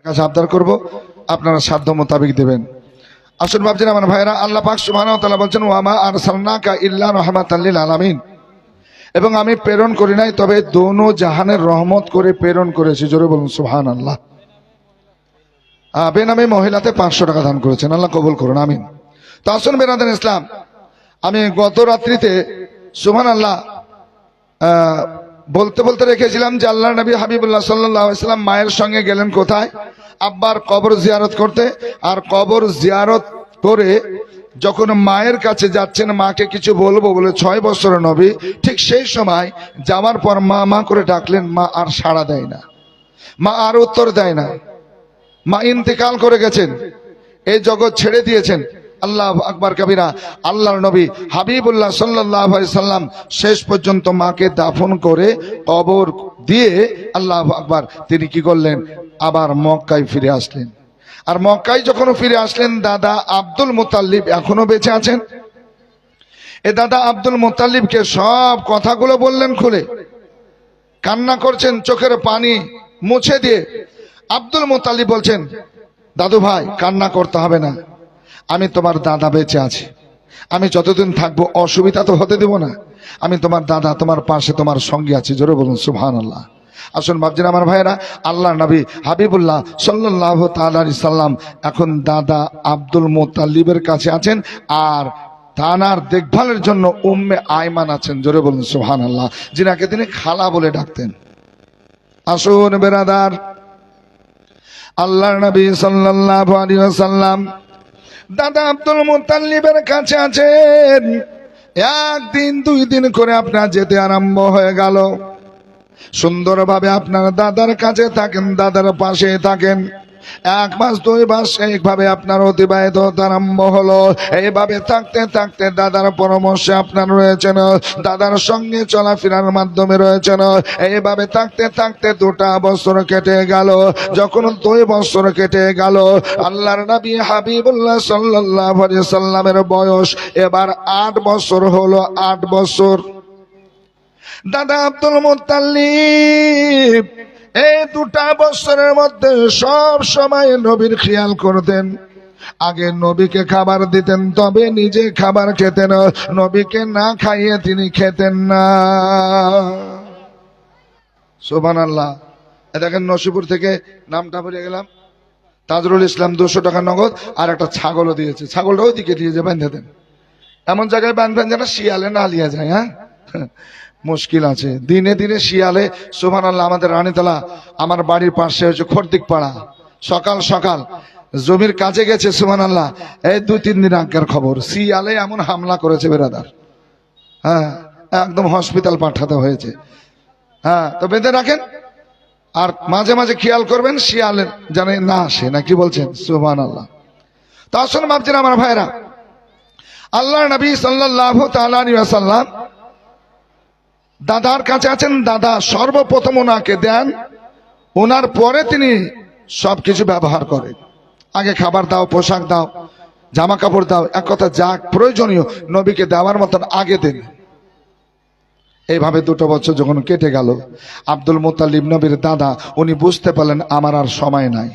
কাছে আবদার করব, আপনারা সাধ্য মোতাবেক দেবেন। আসুন ভাবছেন আমার ভাইরা, আল্লাহ পাক সুবহানাহু ওয়া তাআলা বলছেন ওয়া মা আরসালনাকা ইল্লা রাহমাতাল লিল আলামিন, এবং আমি প্রেরণ করি নাই তবে দোনো জাহানের রহমত করে প্রেরণ করেছি। জোরে বলুন সুবহানাল্লাহ। বেনামে মহিলাতে 500 টাকা দান করেছেন, আল্লাহ কবুল করুন, আমিন। তো আসুন বেরাদান ইসলাম, আমি গত রাত্রিতে সুবহানাল্লাহ বলতে বলতে রেখেছিলাম যে আল্লাহ নবী হাবিবুল্লাহ সাল্লাল্লাহু আলাইহি ওয়াসাল্লাম মায়ের সঙ্গে গেলেন কোথায়? আব্বার কবর জিয়ারত করতে। আর কবর জিয়ারত করে যখন মায়ের কাছে যাচ্ছেন, মাকে কিছু বলবো বলে 6 বছরের নবী, ঠিক সেই সময় যাওয়ার পর মা মা করে ডাকলেন, মা আর সাড়া দেয় না, মা আর উত্তর দেয় না। মা ইন্তেকাল করে গেছেন, এই জগৎ ছেড়ে দিয়েছেন। আল্লাহু আকবার কবিরা। আল্লাহর নবী হাবিবুল্লাহ সাল্লাল্লাহু আলাইহি সাল্লাম শেষ পর্যন্ত মাকে দাফন করে কবর দিয়ে আল্লাহু আকবার তিনি কি করলেন? আবার মক্কায় ফিরে আসলেন। আর মক্কায় যখন ফিরে আসলেন, দাদা আব্দুল মুত্তালিব এখনো বেঁচে আছেন। এ দাদা আব্দুল মুত্তালিবকে সব কথাগুলো বললেন খুলে, কান্না করছেন চোখের পানি মুছে দিয়ে। আব্দুল মুত্তালিব বলছেন, দাদু ভাই কান্না করতে হবে না, আমি তোমার দাদা বেঁচে আছি, আমি যতদিন থাকবো অসুবিধা তো হতে দেব না, আমি তোমার দাদা, তোমার পাশে তোমার সঙ্গে আছি। জোরে বলুন সুবহানাল্লাহ। আসুন ভাবছেন আমার ভাইয়েরা, আল্লাহ নবী হাবিবুল্লাহ সাল্লাল্লাহু তাআলা আলাইহি সাল্লাম এখন দাদা আব্দুল মুত্তালিবের কাছে আছেন, আর তানার দেখভালের জন্য উম্মে আয়মান আছেন। জোরে বলুন সুবহানাল্লাহ, যিনাকে তিনি খালা বলে ডাকতেন। আসুন বেরাদার, আল্লাহর নবী সাল্লাল্লাহু আলাইহি ওয়াসাল্লাম দাদা আব্দুল মুত্তালিবের কাছে আছেন। একদিন 2 দিন করে আপনার যেতে আরম্ভ হয়ে গেল। সুন্দরভাবে আপনার দাদার কাছে থাকেন, দাদার পাশে থাকেন। 1 মাস 2 মাস এইভাবে আপনার অতিবাহিত হতে আরম্ভ হলো। এইভাবে থাকতে থাকতে দাদার পরামর্শে আপনার রয়েছেন, দাদার সঙ্গে চলাফেরার মাধ্যমে রয়েছেন। এইভাবে থাকতে থাকতে 2টা বছর কেটে গেল। যখন 2 বছর কেটে গেল, আল্লাহর নবী হাবিবুল্লাহ সাল্লাল্লাহু আলাইহি সাল্লামের বয়স এবার 8 বছর হলো। 8 বছর দাদা আব্দুল মুত্তালিব এই 2টা বছরের মধ্যে সব সময় নবীর খেয়াল করতেন। আগে নবীকে খাবার দিতেন, তবে নিজে খাবার খেতেন। নবীকে না খাইয়ে তিনি খেতেন না। সুবহানাল্লাহ। দেখেন নসিপুর থেকে নামটা ভুলে গেলাম, তাজরুল ইসলাম 200 টাকা নগদ আর একটা ছাগলও দিয়েছে। ছাগলটা ওইদিকে দিয়ে যে বাঁধে দেন, এমন জায়গায় বাঁধবেন যেন শিয়ালে না লিয়ে যায়। হ্যাঁ, মুশকিল আছে দিনে দিনে শিয়ালে। সুবহানাল্লাহ। আমাদের রানীতলা, আমার বাড়ির পাশে হচ্ছে খর্দিক পাড়া, সকাল সকাল জমির কাজে গেছে। সুবহানাল্লাহ। এই 2-3 দিন আগের খবর, শিয়ালে এমন হামলা করেছে বেরাদার, হ্যাঁ একদম হসপিটাল পাঠাতে হয়েছে। হ্যাঁ, তো বেঁধে রাখেন আর মাঝে মাঝে খেয়াল করবেন শিয়ালে জানে না আসে, না কি বলছেন? সুবহানাল্লাহ। তো আসুন ভাবছেন আমার ভাইরা, আল্লাহ নবী সাল্লাল্লাহু তাআলা আলাইহি ওয়াসাল্লাম দাদার কাছে আছেন। দাদা সর্বপ্রথম ওনাকে দেন, ওনার পরে তিনি সবকিছু ব্যবহার করেন। আগে খাবার দাও, পোশাক দাও, জামা কাপড় দাও, এক কথা যা প্রয়োজনীয় নবীকে দেওয়ার মতন আগে দেন। এইভাবে 2টো বছর যখন কেটে গেল, আব্দুল মুত্তালিব নবীর দাদা উনি বুঝতে পারলেন আমার আর সময় নাই,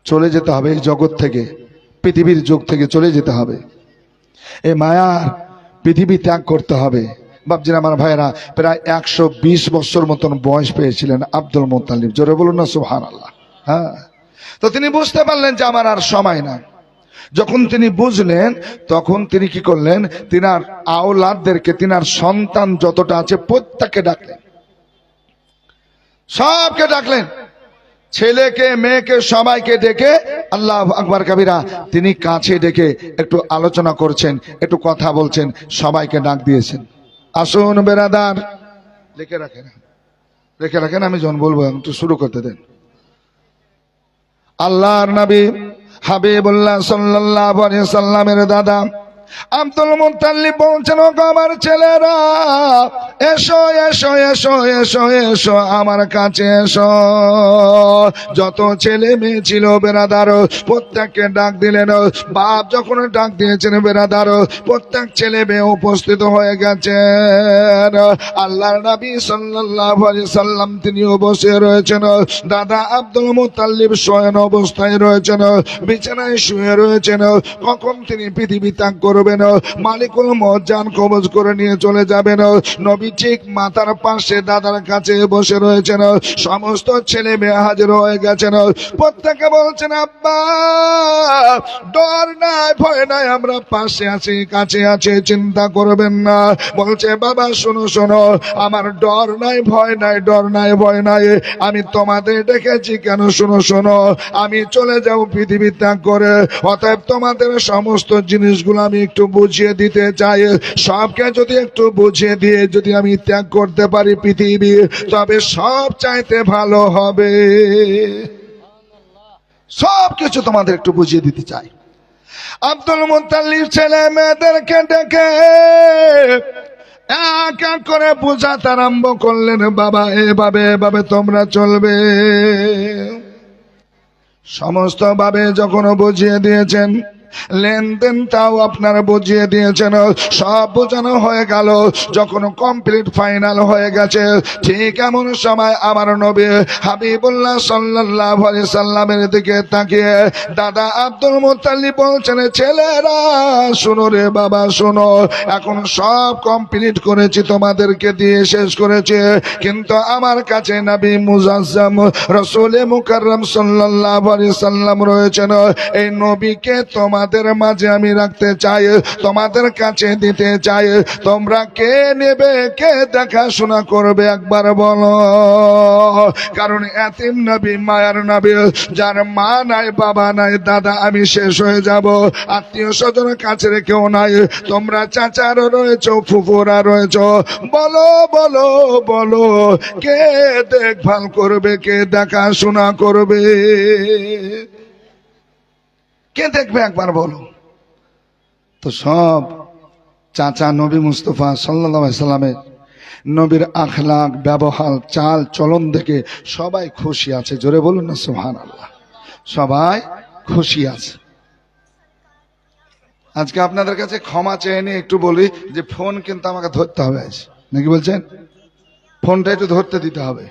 চলে যেতে হবে এই জগৎ থেকে, পৃথিবীর যুগ থেকে চলে যেতে হবে, এই মায়ার পৃথিবী ত্যাগ করতে হবে। ভাবছেন আমার ভাইয়েরা, প্রায় 120 বছর মতন বয়স পেয়েছিলেন আব্দুল মুত্তালিব। জোরে বলুন না সুবহানাল্লাহ। হ্যাঁ, তো তিনি বুঝতে পারলেন যে আমার আর সময় নাই। যখন তিনি বুঝলেন, তখন তিনি কি করলেন? তিনার আওলাদদেরকে, তিনার সন্তান যতটা আছে প্রত্যেককে ডাকলেন, সবকে ডাকলেন, ছেলেকে মেয়েকে সবাইকে ডেকে আল্লাহু আকবার কবিরা তিনি কাছে ডেকে একটু আলোচনা করছেন, একটু কথা বলছেন, সবাইকে ডাক দিয়েছেন। আসুন বেরাদার, লিখে রাখেন, আমি যখন বলবো একটু শুরু করতে দেন। আল্লাহর নবী হাবিবুল্লাহ সাল্লাল্লাহু আলাইহি সাল্লামের দাদা আব্দুল মুত্তালিব বলছেন, ও আমার ছেলেরা, এসো এসো এসো এসো এসো আমার কাছে এসো। যত ছেলে মেয়ে ছিল বেরাদার প্রত্যেককে ডাক দিলেন। বাপ যখন ডাক দিয়েছেন বেরাদার, প্রত্যেক ছেলে মেয়ে উপস্থিত হয়ে গেছেন। আল্লাহর নবী সাল্লাল্লাহু আলাইহি সাল্লাম তিনিও বসে রয়েছেন। দাদা আব্দুল মুত্তালিব শয়ন অবস্থায় রয়েছেন, বিছানায় শুয়ে রয়েছেন। কখন তিনি পৃথিবী ত্যাগ করবেন, মালিকুল মউত জান কবজ করে নিয়ে চলে যাবেন, নবী ঠিক মাথার পাশে দাদার কাছে বসে রয়েছেন। সমস্ত ছেলে মেয়ে হাজির হয়ে গেছেন। প্রত্যেকে বলছেন, আব্বা ডর নাই ভয় নাই, আমরা পাশে আছি কাছে আছে, চিন্তা করবেন না। বলছে, বাবা শোনো শোনো, আমার ডর নাই ভয় নাই, ডর নাই ভয় নাই, আমি তোমাদের ডেকেছি কেন শোনো শোনো, আমি চলে যাব পৃথিবী ত্যাগ করে, অতএব তোমাদের সমস্ত জিনিসগুলো আমি একটু বুঝিয়ে দিতে চাই। সবকে যদি একটু বুঝিয়ে দিয়ে যদি আমি ত্যাগ করতে পারি পৃথিবী, তবে সব চাইতে ভালো হবে। সব কিছু তোমাদের একটু বুঝিয়ে দিতে চাই। আব্দুল মুত্তালিব ছেলে মেয়েদেরকে ডেকে এক এক করে বোঝাতে আরম্ভ করলেন, বাবা এভাবে এভাবে তোমরা চলবে। সমস্ত ভাবে যখন বুঝিয়ে দিয়েছেন, লেনদেনটাও আপনারা বুঝিয়ে দিয়েছেন, সব বোঝানো হয়ে গেল। যখন কমপ্লিট ফাইনাল হয়ে গেছে, ঠিক এমন সময় আমার নবী হাবিবুল্লাহ সাল্লাল্লাহু আলাইহি সাল্লামের দিকে তাকিয়ে দাদা আব্দুল মুত্তালিব বলছেন, ছেলেরা শোনো রে বাবা শোনো, এখন সব কমপ্লিট করেছি, তোমাদেরকে দিয়ে শেষ করেছি, কিন্তু আমার কাছে নবী মুজাজ্জাম রাসূলে মুকাররম সাল্লাল্লাহু আলাইহি সাল্লাম রয়েছেন। এই নবীকে তোমাদের মাঝে আমি রাখতে চাই, তোমাদের কাছে দিতে চাই। তোমরা কে নেবে, কে দেখাশোনা করবে একবার বলো। কারণ এতিম নবী, মায়ার নবী, যার মা নাই বাবা নাই, দাদা আমি শেষ হয়ে যাব, আত্মীয় স্বজনের কাছে কেউ নাই, তোমরা চাচারও রয়েছ, ফুফুরা রয়েছ, বলো বলো বলো, কে দেখভাল করবে, কে দেখাশোনা করবে, কে দেখবে একবার বলো। তো সব চাচা নবী মুস্তাফা সাল্লাল্লাহু আলাইহি সাল্লামের নবীর আখলাক ব্যবহার চাল চলন দেখে সবাই খুশি আছে। জোরে বলুন না সুবহানাল্লাহ। সবাই খুশি আছে। আজকে আপনাদের কাছে ক্ষমা চেয়ে নিয়ে একটু বলি যে ফোন কিন্তু আমাকে ধরতে হবে আজ, নাকি বলছেন? ফোনটা একটু ধরতে দিতে হবে,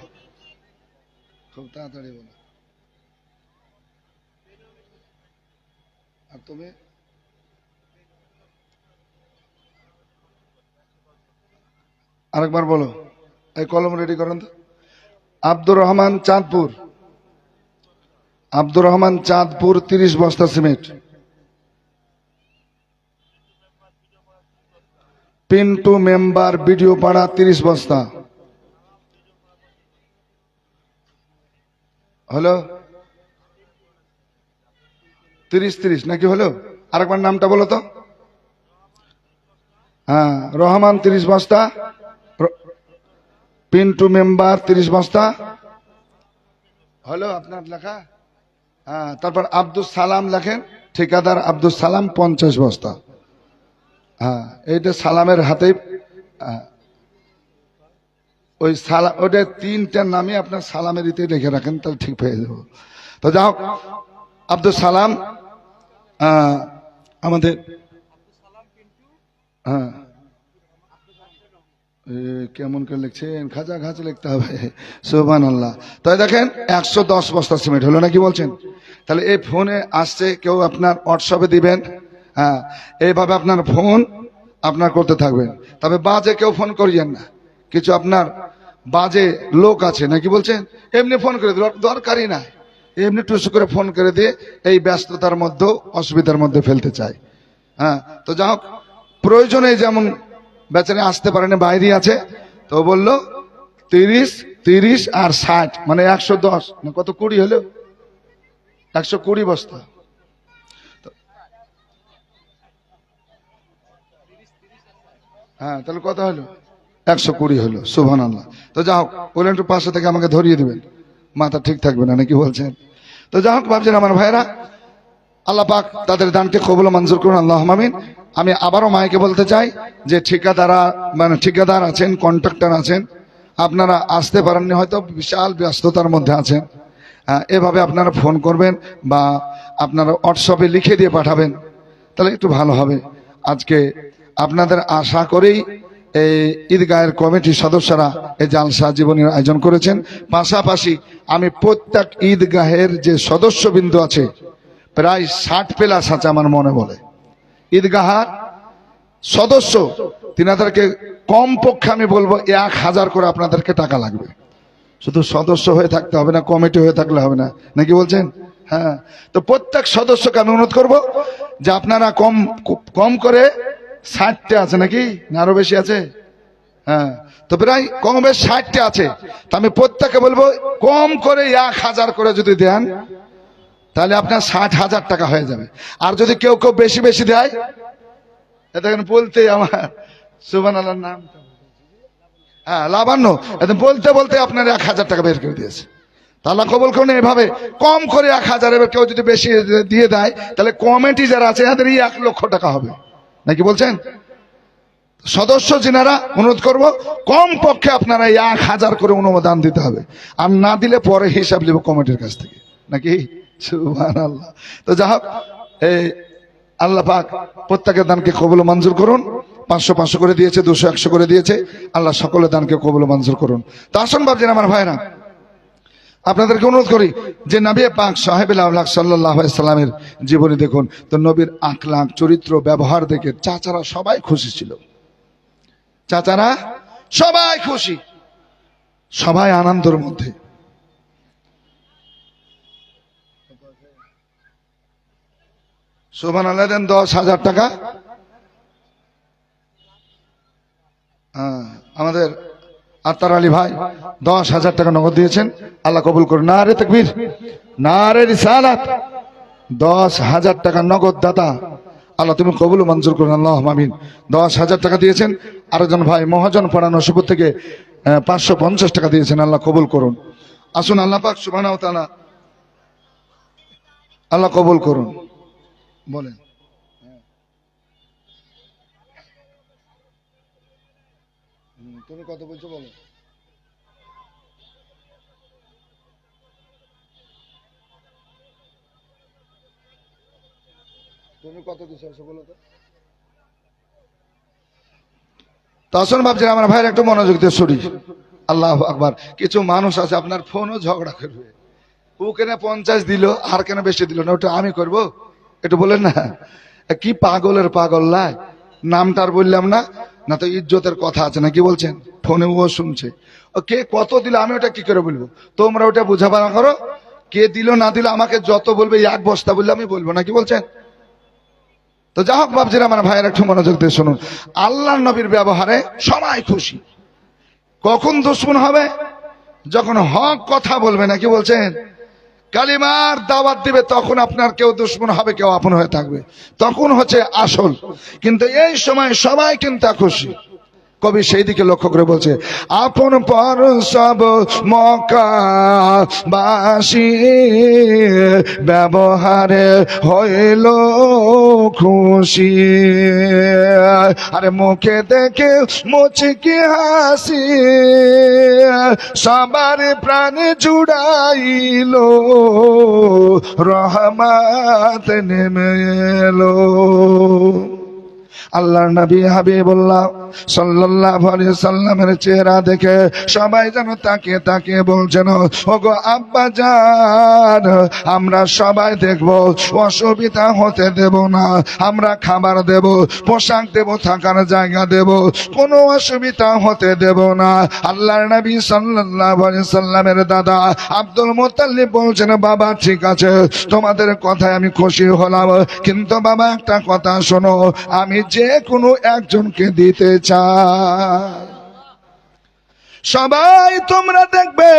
খুব তাড়াতাড়ি বলো। আর তুমি আরেকবার বলো। এই কলম রেডি করেন তো। আব্দুর রহমান চাঁদপুর, আব্দুর রহমান চাঁদপুর 30 বস্তা সিমেন্ট। পিন্টু মেম্বার ভিডিও পাড়া 30 বস্তা। হলো 30 নাকি হলো? আরেকবার নামটা বলো তো। হ্যাঁ, রহমান 30 বস্তা, পিন্টু মেম্বার 30 বস্তা হলো আপনার লেখা। হ্যাঁ, তারপর আব্দুল সালাম লেখেন, ঠিকাদার আব্দুল সালাম 50 বস্তা। হ্যাঁ, এইটা সালামের হাতে। ওই সালাম, ওটা 3টা নামে আপনার সালামের ইতে লিখে রাখেন, তাহলে ঠিক পেয়ে যাবো। তো যাও, আব্দুল সালাম আমাদের, হ্যাঁ কেমন করে লিখছেন, খাঁচা খাঁচা লিখতে হবে, সুবহানাল্লাহ। তাই দেখেন 110 বস্তা সিমেন্ট হলো নাকি বলছেন? তাহলে এই ফোনে আসছে, কেউ আপনার হোয়াটসঅ্যাপে দিবেন। হ্যাঁ, এইভাবে আপনার ফোন আপনার করতে থাকবেন। তবে বাজে কেউ ফোন করিয়েন না, কিছু আপনার বাজে লোক আছে নাকি বলছেন, এমনি ফোন করে দরকারই না, এমনি টুসু করে ফোন করে দিয়ে এই ব্যস্ততার মধ্যে অসুবিধার মধ্যে ফেলতে চায়। হ্যাঁ, তো যা হোক, প্রয়োজনে যেমন বেচারে আসতে পারেন, বাইরে আছে, তো বললো 30 আর 60 মানে 110 না কত 20 হলো, 120 বস্তা। হ্যাঁ, তাহলে কত হলো? 120 হলো, সুবহানাল্লাহ। তো যা হোক, বলেন একটু পাশে থেকে আমাকে ধরিয়ে দিবেন, মাথা ঠিক থাকবে না নাকি বলছেন? তো যা হোক ভাবছেন আমার ভাইরা, আল্লাহ পাক তাদের দানকে কবুল ও মঞ্জুর করুন, আল্লাহুম্মা আমিন। আমি আবারও মাইকে বলতে চাই যে ঠিকাদার আছেন, কন্ট্রাক্টর আছেন, আপনারা আসতে পারেননি, হয়তো বিশাল ব্যস্ততার মধ্যে আছেন। এভাবে আপনারা ফোন করবেন বা আপনারা হোয়াটসঅ্যাপে লিখে দিয়ে পাঠাবেন, তাহলে একটু ভালো হবে। আজকে আপনাদের আশা করেই এই ঈদগাহের কমিটির সদস্যরা এই জালসা জীবনের আয়োজন করেছেন। পাশাপাশি আমি প্রত্যেক ঈদগাহের যে সদস্যবৃন্দ আছে প্রায় 60+ আছে আমার মনে বলে ঈদগাহার সদস্য, তিনাদেরকে কমপক্ষে আমি বলবো 1000 করে আপনাদেরকে টাকা লাগবে। শুধু সদস্য হয়ে থাকতে হবে না, কমিটি হয়ে থাকলে হবে না, নাকি বলছেন? হ্যাঁ, তো প্রত্যেক সদস্যকে আমি অনুরোধ করব যে আপনারা কম করে 60টা আছে নাকি, না আরো বেশি আছে? হ্যাঁ, তো প্রায় কম বেশ 60টা আছে। তো আমি প্রত্যেককে বলবো কম করে 1000 করে যদি দেন তাহলে আপনার 60,000 টাকা হয়ে যাবে। আর যদি কেউ বেশি বেশি দেয়, দেখেন বলতে আমার সুবহানাল্লাহর নাম, হ্যাঁ লাবান্ন, বলতে বলতে আপনার 1000 টাকা বের করে দিয়েছে। আল্লাহ কবুল করুন। এভাবে কম করে 1000, এবার কেউ যদি বেশি দিয়ে দেয় তাহলে কমিটি যারা আছে এদের 1 লক্ষ টাকা হবে, নাকি বলছেন? সদস্য যিনারা, অনুরোধ করব কম পক্ষে আপনারা 1000 করে অনুমোদন দিতে হবে। আর না দিলে পরে হিসাব নেব কমিটির কাছ থেকে, নাকি? সুবহানাল্লাহ। তো যা হোক, এই আল্লাহ পাক প্রত্যেকের দানকে কবুল মঞ্জুর করুন। 500 করে দিয়েছে, 200 100 করে দিয়েছে, আল্লাহ সকলের দানকে কবুল মঞ্জুর করুন। তো আসুন ভাবছেন আমার ভাইরা, আপনাদেরকে অনুরোধ করি যে নবী পাক সাহেবুল আখলাক সাল্লাল্লাহু আলাইহি সাল্লামের জীবনী দেখুন। তো নবীর আখলাক, চরিত্র, ব্যবহার দেখে চাচারা সবাই খুশি ছিল। চাচারা সবাই খুশি, সবাই আনন্দের মধ্যে। সুবহানাল্লাহ দেন 10,000 টাকা। আমাদের আত্তার আলী ভাই 10,000 টাকা নগদ দিয়েছেন, আল্লাহ কবুল করুন। নারে তাকবীর, নারে রিসালাত। 10,000 টাকা নগদ দাতা, আল্লাহ তুমি কবুল মঞ্জুর করুন, আল্লাহুম্মা আমিন। 10,000 টাকা দিয়েছেন। আরেকজন ভাই মহাজন পাড়া নসিপুর থেকে 550 টাকা দিয়েছেন, আল্লাহ কবুল করুন। আসুন আল্লাহ পাক সুবহানাহু ওয়া তাআলা আল্লাহ কবুল করুন। বলেন তুমি কত বলছো বলো? তুমি কত দিছো বলো তো? তখন ভাবছেন আমার ভাইয়ের একটু মনোযোগ দিয়ে শুনি। আল্লাহু আকবার। কিছু মানুষ আছে আপনার ফোনও ঝগড়া করবে, ও কেন 50 দিল আর কেন বেশি দিল না, ওটা আমি করব, একটু বলেন না। কি পাগলের পাগল লাই, নামটার বললাম না, না তো ইজ্জতের কথা আছে, না কি বলছেন? ফোনে ও শুনছে, ও কে কত দিল আমি ওটা কি করে বলবো? তোমরা ওটা বোঝাপড়া করো, কে দিল না দিল আমাকে যত বলবে 1 বস্তা বললে আমি বলবো, না কি বলছেন? তো যা হোক ভাবছিলাম আমার ভাইয়ের একটু মনোযোগ দিয়ে শুনুন। আল্লাহর নবীর ব্যবহারে সবাই খুশি। কখন দুশ্মন হবে? যখন হক কথা বলবে, নাকি বলছেন? কালিমার দাওয়াত দিবে, তখন আপনার কেউ দুশ্মন হবে, কেউ আপন হয়ে থাকবে, তখন হচ্ছে আসল। কিন্তু এই সময় সবাই কিন্তু খুশি। কবি সেই দিকে লক্ষ্য করে বলছে, আপন পর সব মক্কাবাসী ব্যবহারে হইল খুশি। আরে মুখে দেখে মুচকি হাসি, সবার প্রাণ জুড়াইল, রহমত নেমে এলো। আল্লাহর নবী হাবিবুল্লাহ সাল্লাল্লাহু আলাইহি সাল্লামের চেহারা দেখে সবাই যেন তাকিয়ে তাকিয়ে বলছেন, ওগো আব্বা জান, আমরা সবাই দেখব, অসুবিধা হতে দেব না, আমরা খাবার দেব, পোশাক দেব, থাকার জায়গা দেব, কোনো অসুবিধা হতে দেব না। আল্লাহর নবী সাল্লাল্লাহু আলাইহি সাল্লামের দাদা আব্দুল মুত্তালিব বলছেন, বাবা ঠিক আছে, তোমাদের কথায় আমি খুশি হলাম, কিন্তু বাবা একটা কথা শোনো, আমি যে কোনো একজনকে দিতে চাই। সবাই তোমরা দেখবে,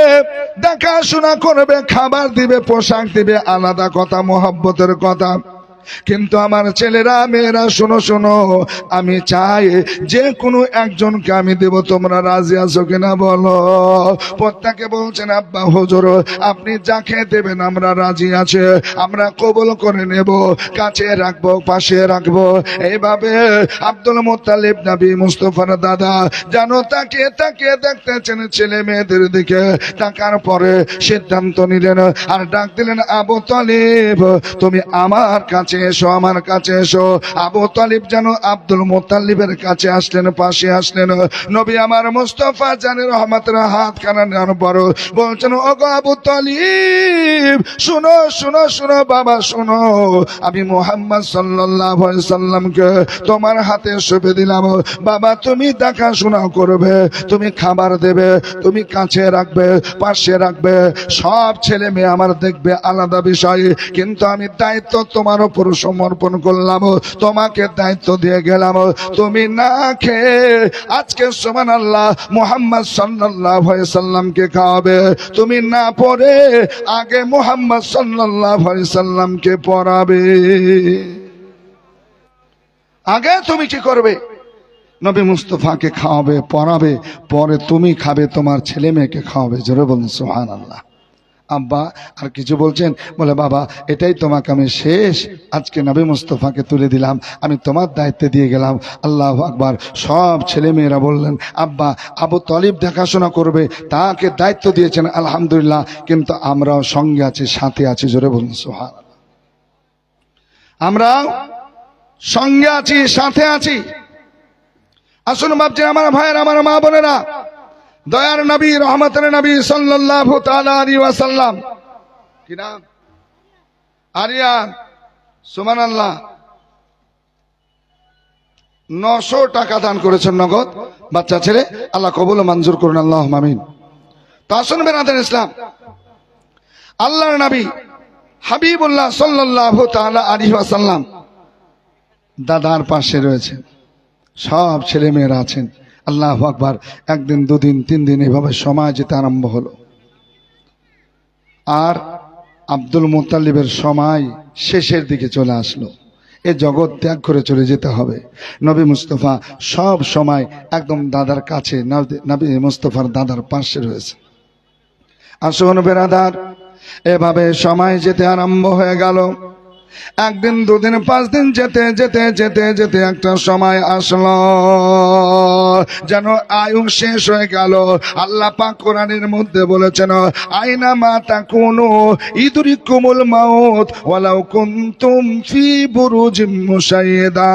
দেখাশোনা করবে, খাবার দিবে, পোশাক দিবে, আলাদা কথা, মহব্বতের কথা, কিন্তু আমার ছেলেরা মেয়েরা শোনো শোনো, আমি চাই যে কোনো একজনকে আমি দেব, তোমরা রাজি আছো কিনা বলো? প্রত্যেকে বলছেন আব্বা হুজুর আপনি যাকে দেবেন আমরা রাজি আছে, আমরা কবুল করে নেব, কাছে রাখবো, পাশে রাখবো। এইভাবে আব্দুল মুত্তালিব নবী মুস্তাফার দাদা জানো তাকে তাকে দেখতেছেন ছেলে মেয়েদের দিকে, তাকার পরে সিদ্ধান্ত নিলেন আর ডাক দিলেন, আবু তালিব তুমি আমার কাছে এসো, আমার কাছে এসো। আবু তালিব যেন আব্দুল মুত্তালিবের কাছে আসলেন, পাশে আসলেন। নবী আমার মুস্তাফা জানের রহমতের হাত খানা নেওয়ার পর বলছেন, ওগো আবু তালিব শুনো শুনো শুনো বাবা শুনো, আমি মুহাম্মদ সাল্লাল্লাহু আলাইহি সাল্লামকে তোমার হাতে সঁপে দিলাম। বাবা তুমি দেখাশোনা করবে, তুমি খাবার দেবে, তুমি কাছে রাখবে, পাশে রাখবে, সব ছেলে মেয়ে আমার দেখবে আলাদা বিষয়, কিন্তু আমি দায়িত্ব তোমার উপর সমর্পণ করলাম, তোমাকে দায়িত্ব দিয়ে গেলাম। তুমি না খেয়ে আজকে সুবহানাল্লাহ মুহাম্মদ সাল্লাল্লাহু আলাইহি সাল্লামকে খাওয়াবে, তুমি না পড়ে আগে মুহাম্মদ সাল্লাল্লাহু আলাইহি সাল্লামকে পড়াবে। আগে তুমি কি করবে? নবী মুস্তাফাকে খাওয়াবে, পড়াবে, পরে তুমি খাবে, তোমার ছেলে মেয়েকে খাওয়াবে। জোরে বলুন সুবহানাল্লাহ। আব্বা আর কিছু বলছেন? বলে বাবা এটাই তোমাকে আমি শেষ আজকে নবী মুস্তাফাকে তুলে দিলাম, আমি তোমার দায়িত্বে দিয়ে গেলাম। আল্লাহু আকবার। সব ছেলে মেয়েরা বললেন আব্বা আবু তালিব দেখাশোনা করবে, তাকে দায়িত্ব দিয়েছেন আলহামদুলিল্লাহ, কিন্তু আমরাও সঙ্গে আছি, সাথে আছি। জোরে বলুন সুবহানাল্লাহ। আমরাও সঙ্গে আছি, সাথে আছি। আসুন বাপজি আমার ভাইয়ের, আমার মা বোনেরা, দয়ার নবী রহমতের নবী সাল্লাল্লাহু তাআলা আলাইহি ওয়াসাল্লাম, কি নাম? আরিয়ান। সুবহানাল্লাহ। 900 টাকা দান করেছেন নগদ, বাচ্চা ছেলে। আল্লাহ কবুল মঞ্জুর করুন, আল্লাহুম্মা আমিন। তো আসুন বেরাদার ইসলাম, আল্লাহর নবী হাবিবুল্লাহ সাল্লাল্লাহু তাআলা আলাইহি ওয়াসাল্লাম দাদার পাশে রয়েছে, সব ছেলে মেয়েরা আছেন। আল্লাহু আকবার। একদিন দুদিন তিন দিন এভাবে সময় যেতে আরম্ভ হলো, আর আব্দুল মুত্তালিবের সময় শেষের দিকে চলে আসলো। এ জগৎ ত্যাগ করে চলে যেতে হবে। নবী মুস্তাফা সব সময় একদম দাদার কাছে, নবী মুস্তাফার দাদার পাশে রয়েছে। আসুন বেরাদার, এভাবে সময় যেতে আরম্ভ হয়ে গেল। একদিন দুদিন পাঁচ দিন যেতে যেতে যেতে যেতে একটা সময় আসলো, যেন আয়ু শেষ হয়ে গেল। আল্লাহ পাক কোরআনের মধ্যে বলেছেন, আইনা মা তাকুনু ইদরিকুমুল মাউত ওয়ালাউ কুনতুম ফি বুরুজিম মুশাইয়্যিদা।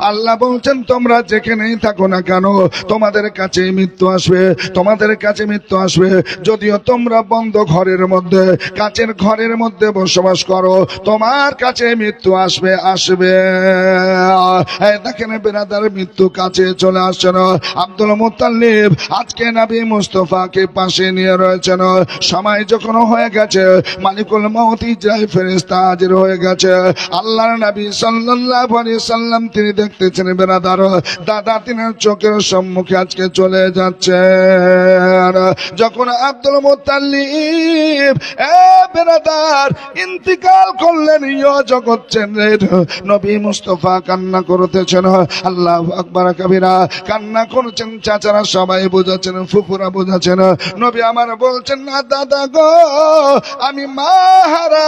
আল্লাহ বলছেন তোমরা যেখানেই থাকো না কেন তোমাদের কাছে মৃত্যু আসবে, তোমাদের কাছে মৃত্যু আসবে। যদিও তোমরা বন্ধ ঘরের মধ্যে, কাচের ঘরের মধ্যে বসবাস করো, তোমার কাছে মৃত্যু আসবে, আসবে। দেখেন বেরাদার, মৃত্যু কাছে চলে আসছেন। আব্দুল মুত্তালিব আজকে নবী মুস্তাফাকে পাশে নিয়ে রয়েছেন। সময় যখন হয়ে গেছে, মালিকুল মউত ইসরাইল ফেরেশতা হাজির হয়ে গেছে। আল্লাহর নবী সাল্লাল্লাহু আলাইহি সাল্লাম তিনি দেখতেছেন বেরাদার, দাদা তিনার চোখের সম্মুখে আজকে চলে যাচ্ছে। যখন আব্দুল মুত্তালিব বেরাদার ইন্তিকাল করলেন, জগৎ চেনের নবী মুস্তাফা কান্না করতেছেন। আল্লাহু আকবার কবিরা। কান্না করছেন, চাচারা সবাই বোঝাচ্ছেন, ফুফুরা বোঝাচ্ছেন। নবী আমার বলছেন, না দাদা গো, আমি মা হারা,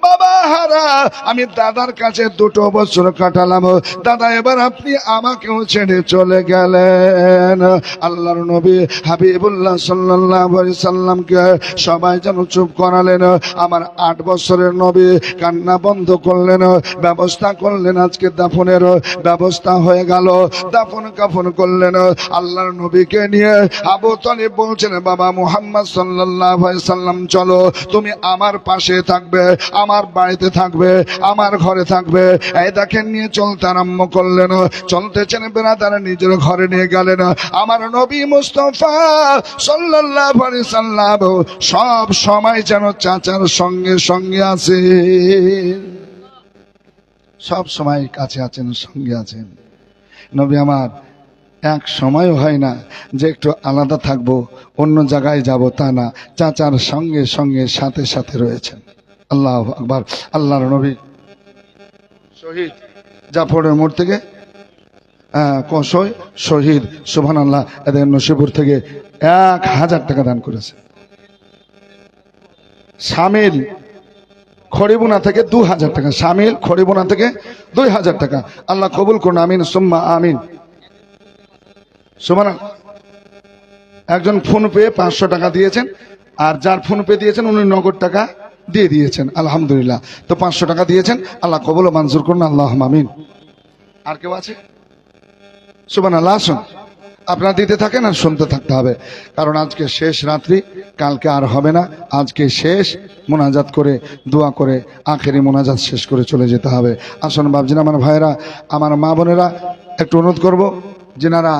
বাবা হারা, আমি দাদার কাছে 2 বছর কাটালাম, দাদা এবার আপনি আমাকেও ছেড়ে চলে গেলেন। আল্লাহর নবী হাবিবুল্লাহ সাল্লাল্লাহু আলাইহি সাল্লামকে সবাই যেন চুপ করালেন। আমার 8 বছরের নবী কান্না বন্ধ করলেন, ব্যবস্থা করলেন। আজকে দাফনের ব্যবস্থা হয়ে গেল, দাফন কাফন করলেন। আল্লাহর নবীকে নিয়ে আবু তালিব বলছেন, বাবা মুহাম্মদ সাল্লাল্লাহু আলাইহি সাল্লাম চলো, তুমি আমার পাশে থাকবে, আমার বাড়িতে থাকবে, আমার ঘরে থাকবে। এই দেখেন নিয়ে চলতে আরম্ভ করলেন। চলতেছেন বেরাদার, নিজের ঘরে নিয়ে গেলেন। আমার নবী মুস্তাফা সাল্লাল্লাহু আলাইহি সাল্লাম সব সময় যেন চাচার সঙ্গে সঙ্গে আছে, সব সময় কাছে আছেন, সঙ্গে আছেন। নবী আমার এক সময়ও হয় না যে একটু আলাদা থাকবো, অন্য জায়গায় যাব, তা না, চাচার সঙ্গে সঙ্গে সাথে সাথে রয়েছেন। আল্লাহু আকবার। আল্লাহর নবী শহীদ জাফরের মোড় থেকে কসই শহীদ সুবহানাল্লাহ এদের নসিপুর থেকে 1000 টাকা দান করেছে। শামিল খড়িবোনা থেকে 2000 টাকা, শামিল খড়িবোনা থেকে 2000 টাকা। আল্লাহ কবুল করুন, আমিন সুম্মা আমিন। সুবহানাল্লাহ। একজন ফোন পে 500 টাকা দিয়েছেন, আর যার ফোন পে দিয়েছেন উনি নগদ টাকা দিয়ে দিয়েছেন, আলহামদুলিল্লাহ। তো 500 টাকা দিয়েছেন, আল্লাহ কবুল ও মঞ্জুর করুন, আল্লাহুম্মা আমিন। আর কেউ আছে? সুবহানাল্লাহ। আসুন, আপনারা দিতে থাকেন আর শুনতে থাকতে হবে, কারণ আজকে শেষ রাত্রি, কালকে আর হবে না। আজকে শেষ মোনাজাত করে দোয়া করে আখেরি মোনাজাত শেষ করে চলে যেতে হবে। আসুন বাবজিন, আমার ভাইয়েরা, আমার মা বোনেরা, একটু অনুরোধ করব, যিনারা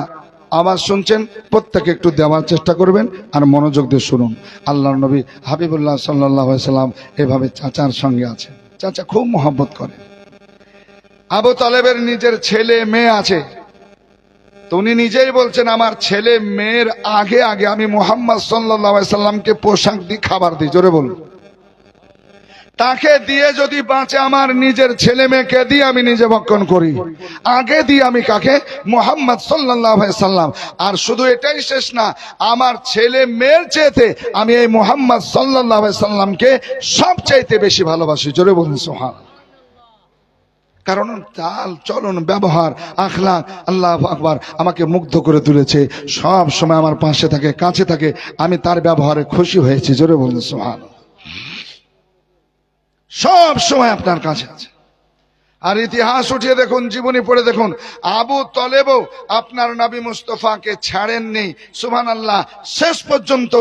আওয়াজ শুনছেন প্রত্যেকে একটু দেওয়ার চেষ্টা করবেন আর মনোযোগ দিয়ে শুনুন। আল্লাহর নবী হাবিবুল্লাহ সাল্লাল্লাহু আলাইহি সাল্লাম এভাবে চাচার সঙ্গে আছেন। চাচা খুব মহব্বত করেন। আবু তালেবের নিজের ছেলে মেয়ে আছে, তো উনি নিজেই বলছেন আমার ছেলে মেয়ের আগে আগে আমি মুহাম্মদ সাল্লাল্লাহু আলাইহি সাল্লামকে পোশাক দিই, খাবার দিই। জোরে বলুন। তাকে দিয়ে যদি বাঁচে, আমার নিজের ছেলে মেয়েকে দিয়ে আমি নিজে ভক্ষণ করি। আগে দিই আমি কাকে? মুহাম্মদ সাল্লাল্লাহু আলাইহি সাল্লাম। আর শুধু এটাই শেষ না, আমার ছেলে মেয়ের চেয়েতে আমি এই মুহাম্মদ সাল্লাল্লাহু আলাইহি সাল্লামকে সবচাইতে বেশি ভালোবাসি। জোরে বলুন সুবহানাল্লাহ। কারণ চাল চলন ব্যবহার আখলাক আল্লাহু আকবার আমাকে মুগ্ধ করে তুলেছে। সব সময় আমার পাশে থাকে, কাছে থাকে, আমি তার ব্যবহারে খুশি হয়েছি। জোরে বলুন সুবহানাল্লাহ। সব সময় আপনার কাছে আছে। আর ইতিহাস উঠিয়ে দেখুন, জীবনী পড়ে দেখুন, আবু তলেবও আপনার নবী মুস্তাফাকে ছাড়েননি। সুবহানাল্লাহ। শেষ পর্যন্ত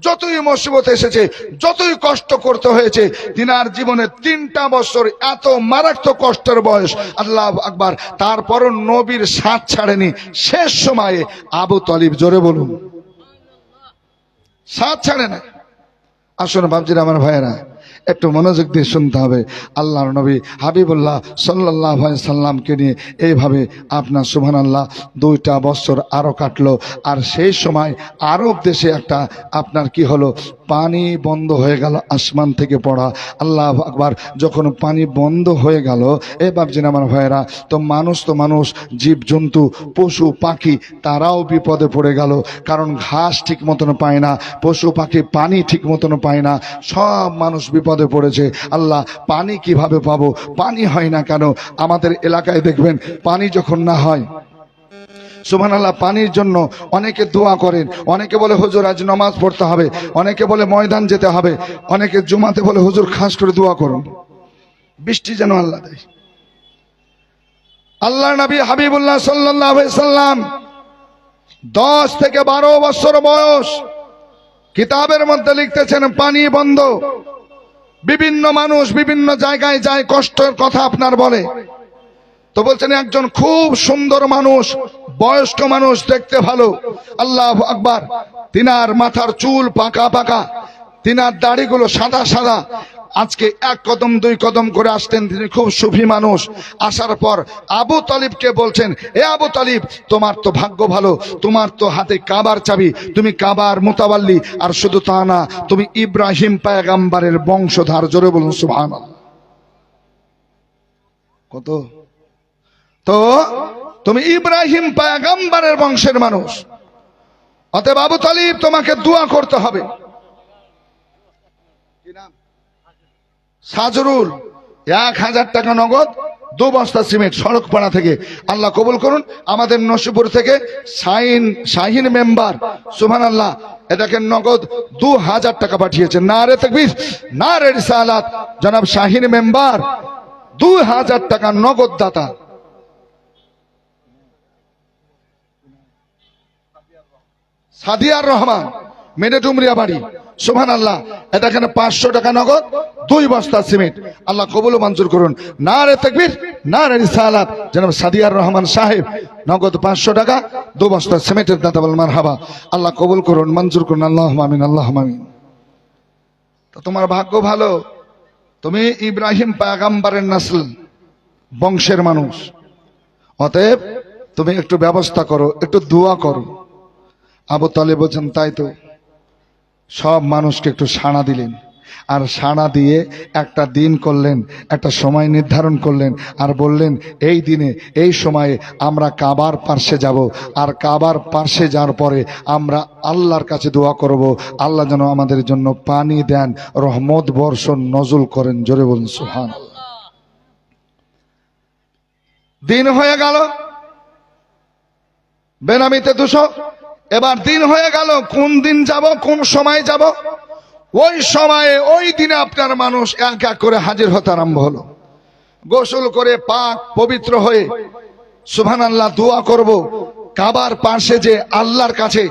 যতই মুসিবত এসেছে, যতই কষ্ট করতে হয়েছে, তিনার জীবনে 3টা বছর এত মারাত্মক কষ্টের বয়স, আল্লাহু আকবার, তারপরও নবীর সাথ ছাড়েনি। শেষ সময়ে আবু তলিব, জোরে বলুন, সাথ ছাড়ে না। আসুন বাবজিরা, আমার ভাইয়েরা, একটু মনোযোগ দিয়ে শুনতে হবে। আল্লাহর নবী হাবিবুল্লাহ সাল্লাল্লাহু আলাইহি সাল্লামকে নিয়ে এইভাবে আপনার সুবহানাল্লাহ 2টা বছর আরো কাটলো। আর সেই সময় আরব দেশে একটা আপনার কি হলো, পানি বন্ধ হয়ে গেল আসমান থেকে পড়া। আল্লাহু আকবার। যখন পানি বন্ধ হয়ে গেল, এ বাবজিন আমার ভাইয়েরা, তো মানুষ, জীবজন্তু, পশু পাখি তারাও বিপদে পড়ে গেল। কারণ ঘাস ঠিক মতন পায় না, পশু পাখি পানি ঠিক মতন পায় না, সব মানুষ বিপদে পড়েছে। আল্লাহ, পানি কিভাবে পাবো? পানি হয় না কেন? আমাদের এলাকায় দেখবেন পানি যখন না হয়, সুবহানাল্লাহ, পানির জন্য অনেকে দোয়া করেন। অনেকে বলে হুজুর আজ নামাজ পড়তে হবে, অনেকে বলে ময়দান যেতে হবে, অনেকে জুমাতে বলে হুজুর খাস করে দোয়া করুন বৃষ্টি যেন আল্লাহ দেয়। আল্লাহ নবী হাবিবুল্লাহ সাল্লাল্লাহু আলাইহি সাল্লাম 10 থেকে 12 বছর বয়স, কিতাবের মধ্যে লিখতেছেন পানি বন্ধ। বিভিন্ন মানুষ বিভিন্ন জায়গায় যায়, কষ্টের কথা আপনার বলে। তো বলছেন একজন খুব সুন্দর মানুষ, বয়স্ক মানুষ, দেখতে ভালো, আল্লাহু আকবার, তিনার মাথার চুল পাকা পাকা, তিনার দাড়িগুলো সাদা সাদা। আজকে 1 কদম 2 কদম করে আসতেন, তিনি খুব সুফি মানুষ। আসার পর আবু তালিবকে বলছেন, এ আবু তালিব, তোমার তো ভাগ্য ভালো, তোমার তো হাতে কাবার চাবি, তুমি কাবার মুতাওয়াল্লি। আর শুধু তা না, তুমি ইব্রাহিম পয়গম্বরের বংশধর। জোরে বলুন সুবহানাল্লাহ। কত? তো তুমি ইব্রাহিম পয়গম্বরের বংশের মানুষ, অতএব আবু তালিব তোমাকে দোয়া করতে হবে। কি নাম? সাজরুল। 1000 টাকা নগদ, 2 বস্তা সিমেন্ট সড়কপাড়া থেকে। আল্লাহ কবুল করুন। আমাদের নসিপুর থেকে শাহিন মেম্বার, সুবহানাল্লাহ, এটাকে নগদ 2000 টাকা পাঠিয়েছেন। নারে তাকবীর, নারে রিসালাত। জনাব শাহিন মেম্বার 2000 টাকা নগদ দাতা। সাদিয়ার রহমান, মেনে ডুমরিয়া বাড়ি, সুবহানাল্লাহ, এটা এখানে 500 টাকা নগদ, 2 বস্তা সিমেন্ট। আল্লাহ কবুল ও মঞ্জুর করুন। নারে তাকবীর, নারে রিসালাত। জনাব সাদিয়ার রহমান সাহেব নগদ 500 টাকা, 2 বস্তা সিমেন্টের দাতা। বল মারহাবা। আল্লাহ কবুল করুন, মঞ্জুর করুন। আল্লাহুম্মা আমিন, আল্লাহুম্মা আমিন। তো তোমার ভাগ্য ভালো, তুমি ইব্রাহিম পয়গম্বরের নসল, বংশের মানুষ। অতএব তুমি একটু ব্যবস্থা করো, একটু দোয়া করো। আবু তালেব বলছেন, তাই তো। সব মানুষকে একটু সাড়া দিলেন। আর সাড়া দিয়ে একটা দিন করলেন, একটা সময় নির্ধারণ করলেন, আর বললেন এই দিনে এই সময়ে আমরা কাবার পার্শ্বে যাব, আর কাবার পার্শ্বে যাওয়ার পরে আমরা আল্লাহর কাছে দোয়া করব, আল্লাহ যেন আমাদের জন্য পানি দেন, রহমত বর্ষণ নজুল করেন। জোরে বলুন সুবহানাল্লাহ। দিন হয়ে গেল, বেনামিতে 200। এবার দিন হয়ে গেল, কোন দিন যাব, কোন সময় যাব? ওই সময়ে ওই দিনে আপনার মানুষ এক এক করে হাজির হতে আরম্ভ হলো। গোসল করে পাক পবিত্র হয়ে সুবহানাল্লাহ দোয়া করব কাবার পাশে যে আল্লাহর কাছে।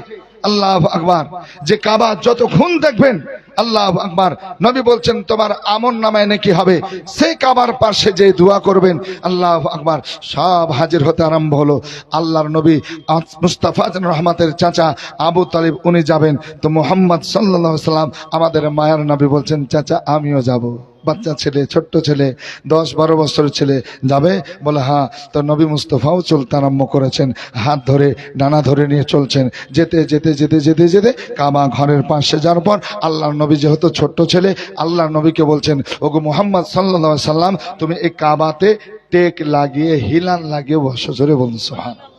আল্লাহু আকবার। যে কাবা যতক্ষণ দেখবেন আল্লাহু আকবার, নবী বলছেন তোমার আমল নামায় নেকি হবে। সেই কাবার পাশে যে দোয়া করবেন আল্লাহু আকবার, সব হাজির হতে আরম্ভ হলো। আল্লাহর নবী মুস্তাফা রহমাতের চাচা আবু তালিব উনি যাবেন, তো মুহাম্মদ সাল্লাল্লাহু আলাইহি সাল্লাম আমাদের মায়ার নবী বলছেন চাচা আমিও যাব। বাচ্চা ছেলে, ছোট্ট ছেলে, 10-12 বছরের ছেলে যাবে? বলে হ্যাঁ। তো নবী মুস্তফাও চলতে আরম্ভ করেছেন, হাত ধরে ডানা ধরে নিয়ে চলছেন। যেতে যেতে যেতে যেতে যেতে কাবা ঘরের পাশে যাওয়ার পর আল্লাহর নবী যেহেতু ছোট্ট ছেলে, আল্লাহর নবীকে বলছেন ওগো মুহাম্মদ সাল্লাল্লাহু আলাইহি সাল্লাম তুমি এই কাবাতে টেক লাগিয়ে হিলান লাগিয়ে বসো। জোরে বলুন সুবহানাল্লাহ।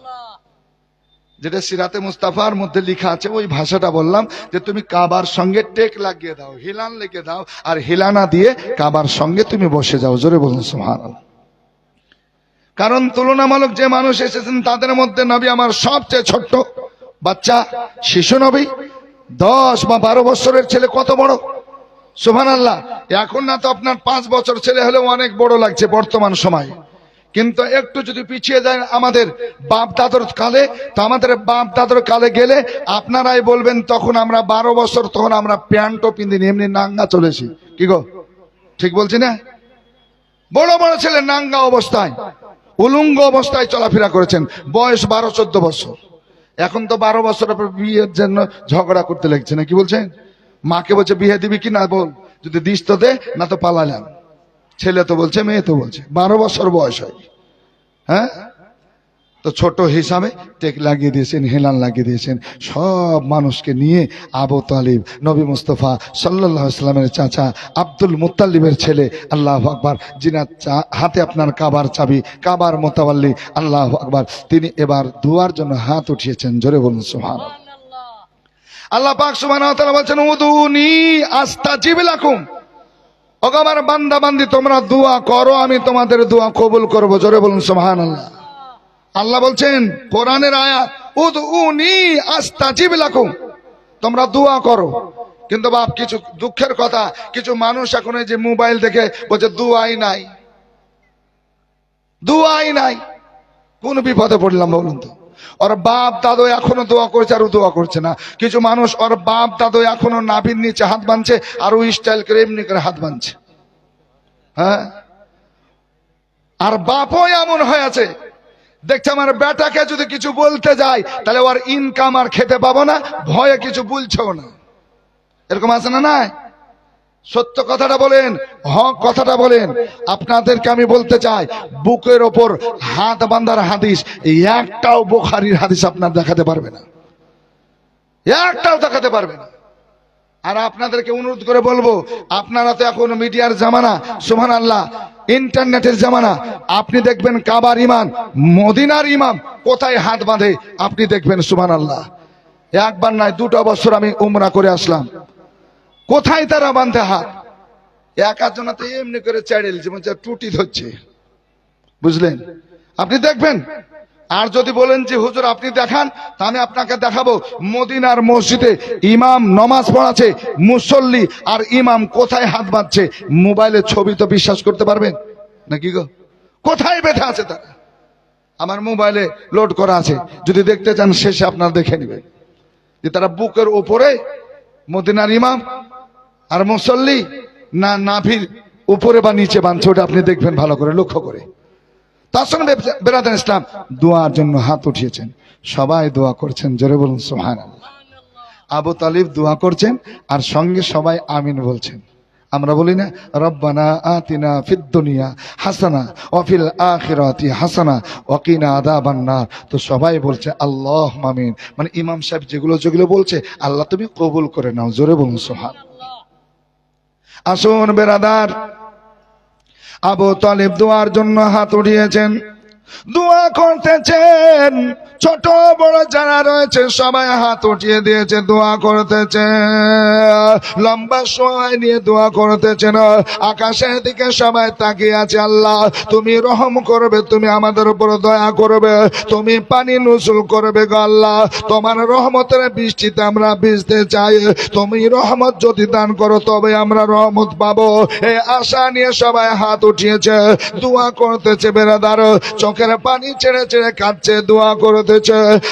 যেটা সিরাতে মুস্তাফার মধ্যে লেখা আছে ওই ভাষাটা বললাম, যে তুমি কাবার সঙ্গে টেক লাগিয়ে দাও, হিলান লিখে দাও, আর হিলানা দিয়ে কাবার সঙ্গে তুমি বসে যাও। জোরে বলুন সুবহানাল্লাহ। কারণ তুলনামূলক যে মানুষ এসেছেন তাদের মধ্যে নবী আমার সবচেয়ে ছোট্ট বাচ্চা, শিশু নবী। 10 বা 12 বছরের ছেলে কত বড়! সুবহানাল্লাহ। এখন না তো আপনার 5 বছর ছেলে হলেও অনেক বড় লাগছে বর্তমান সময়, কিন্তু একটু যদি পিছিয়ে যায় আমাদের বাপ দাদর কালে, তো আমাদের বাপ দাদর কালে গেলে আপনারাই বলবেন তখন আমরা 12 বছর, তখন আমরা প্যান্টও পিন্দিনি, এমনি নাঙ্গা চলেছি। কি গো, ঠিক বলছি না? বড় বড় ছেলে নাঙ্গা অবস্থায়, উলঙ্গ অবস্থায় চলাফেরা করেছেন, বয়স 12-14 বছর। এখন তো 12 বছর পর বিয়ের জন্য ঝগড়া করতে লাগছে না, কি বলছেন? মাকে বলছে বিয়ে দিবি কি না, বল, যদি দিস তো দে, না তো পালালাম। ছেলে তো বলছে, মেয়ে তো বলছে, 12 বছর বয়স হয়। হ্যাঁ, তো ছোট হিসাবে টেক লাগিয়ে দিয়েছেন, হেলান লাগিয়ে দিয়েছেন সব মানুষকে নিয়ে। আবু তালিব নবী মুস্তফা সাল্লাল্লাহু আলাইহি সাল্লামের চাচা আব্দুল মুত্তালিবের ছেলে, আল্লাহু আকবার, যিনার হাতে আপনার কাবার চাবি, কাবার মোতাওয়াল্লি, আল্লাহু আকবার, তিনি এবার দুয়ার জন্য হাত উঠিয়েছেন। জোরে বলুন সুবহানাল্লাহ। আল্লাহ পাক সুবহানাহু ওয়া তাআলা বলেন উদুনি আস্তাজিব লাকুম। ওগো আমার বান্দা বান্দি তোমরা দোয়া করো, আমি তোমাদের দোয়া কবুল করব। জোরে বলুন সুবহানাল্লাহ। আল্লাহ বলছেন কোরআনের আয়াত, উদউনি আস্তাজিব লাকুম, তোমরা দোয়া করো। কিন্তু বাপ কিছু দুঃখের কথা, কিছু মানুষ এখন এই যে মোবাইল দেখে বলছে দুয়াই নাই, দুয়াই নাই। কোন বিপদে পড়লাম বলুন তো? ওর বাপ দাদু এখনো দোয়া করছে আর ও দোয়া করছে না। কিছু মানুষ ওর বাপ দাদু এখনো নাভির নিচে হাত বাঁধছে আর ও স্টাইল করে এমনি করে হাত বাঁধছে। হ্যাঁ, আর বাপও এমন হয়েছে, দেখছে আমার বেটাকে যদি কিছু বলতে যাই তাহলে ওর ইনকাম আর খেতে পাবো না, ভয়ে কিছু বলছেও না। এরকম আছে না? নাই? সত্য কথাটা বলেন, হক কথাটা বলেন। আপনাদেরকে আমি বলতে চাই, বুকের ওপর হাত বাঁধার হাদিস একটাও বুখারীর হাদিস আপনার দেখাতে পারবে না, একটাও দেখাতে পারবে না। আর আপনাদেরকে অনুরোধ করে বলবো, আপনারা তো এখন মিডিয়ার জামানা, সুবহানাল্লাহ, ইন্টারনেটের জামানা। আপনি দেখবেন কাবার ইমাম, মদিনার ইমাম কোথায় হাত বাঁধে আপনি দেখবেন। সুবহানাল্লাহ। একবার নয় 2টা বছর আমি উমরা করে আসলাম, কোথায় তারা বাঁধে হাত? একাজনাতে এমনি করে চাইড়েল যেমন টুটি ধরছে, বুঝলেন? আপনি দেখবেন। আর যদি বলেন যে হুজুর আপনি দেখান, তা আমি আপনাকে দেখাবো মদিনার মসজিদে ইমাম নমাজ পড়াচ্ছে, মুসল্লি আর ইমাম কোথায় হাত বাঁধছে। মোবাইলের ছবি তো বিশ্বাস করতে পারবেন নাকি গো? কোথায় বেঁধে আছে তারা? আমার মোবাইলে লোড করা আছে, যদি দেখতে চান শেষে আপনারা দেখে নেবেন যে তারা বুকের উপরে মদিনার ইমাম আর মুসল্লি না নাভির উপরে বা নিচে বাঁধছে, ওটা আপনি দেখবেন ভালো করে লক্ষ্য করে। তার সঙ্গে বেরাদান ইসলাম দোয়ার জন্য হাত উঠিয়েছেন, সবাই দোয়া করছেন। জোরে বলুন সুবহানাল্লাহ। আবু তালিব দোয়া করছেন আর সঙ্গে সবাই আমিন বলছেন। আমরা বলি না রব্বানা আতিনা ফিদ দুনিয়া হাসানা ওয়া ফিল আখিরাতি হাসানা ওয়া কিনা আযাবান নার। তো সবাই বলছে আল্লাহুম্মা আমিন, মানে ইমাম সাহেব যেগুলো যেগুলো বলছে আল্লাহ তুমি কবুল করে নাও। জোরে বলুন সুবহানাল্লাহ। আসুন বেরাদার, আবু তালিব দোয়ার জন্য হাত উঠিয়েছেন, দোয়া করতেছেন। ছোট বড় যারা রয়েছে সবাই হাত উঠিয়ে দিয়েছে, দোয়া করতেছে, লম্বা সময় নিয়ে দোয়া করতেছেন। আকাশের দিকে সবাই তাকিয়ে আছে। আল্লাহ তুমি রহম করবে, তুমি আমাদের উপর দয়া করবে, তুমি পানি নজুল করবে গো আল্লাহ। তোমার রহমতের বৃষ্টিতে আমরা ভিজতে চাই, তুমি রহমত যদি দান করো তবে আমরা রহমত পাবো। এই আশা নিয়ে সবাই হাত উঠিয়েছে, দোয়া করতেছে। বেরাদার, চোখের পানি ছেড়ে ছেড়ে কাঁদছে, দোয়া করতেছে।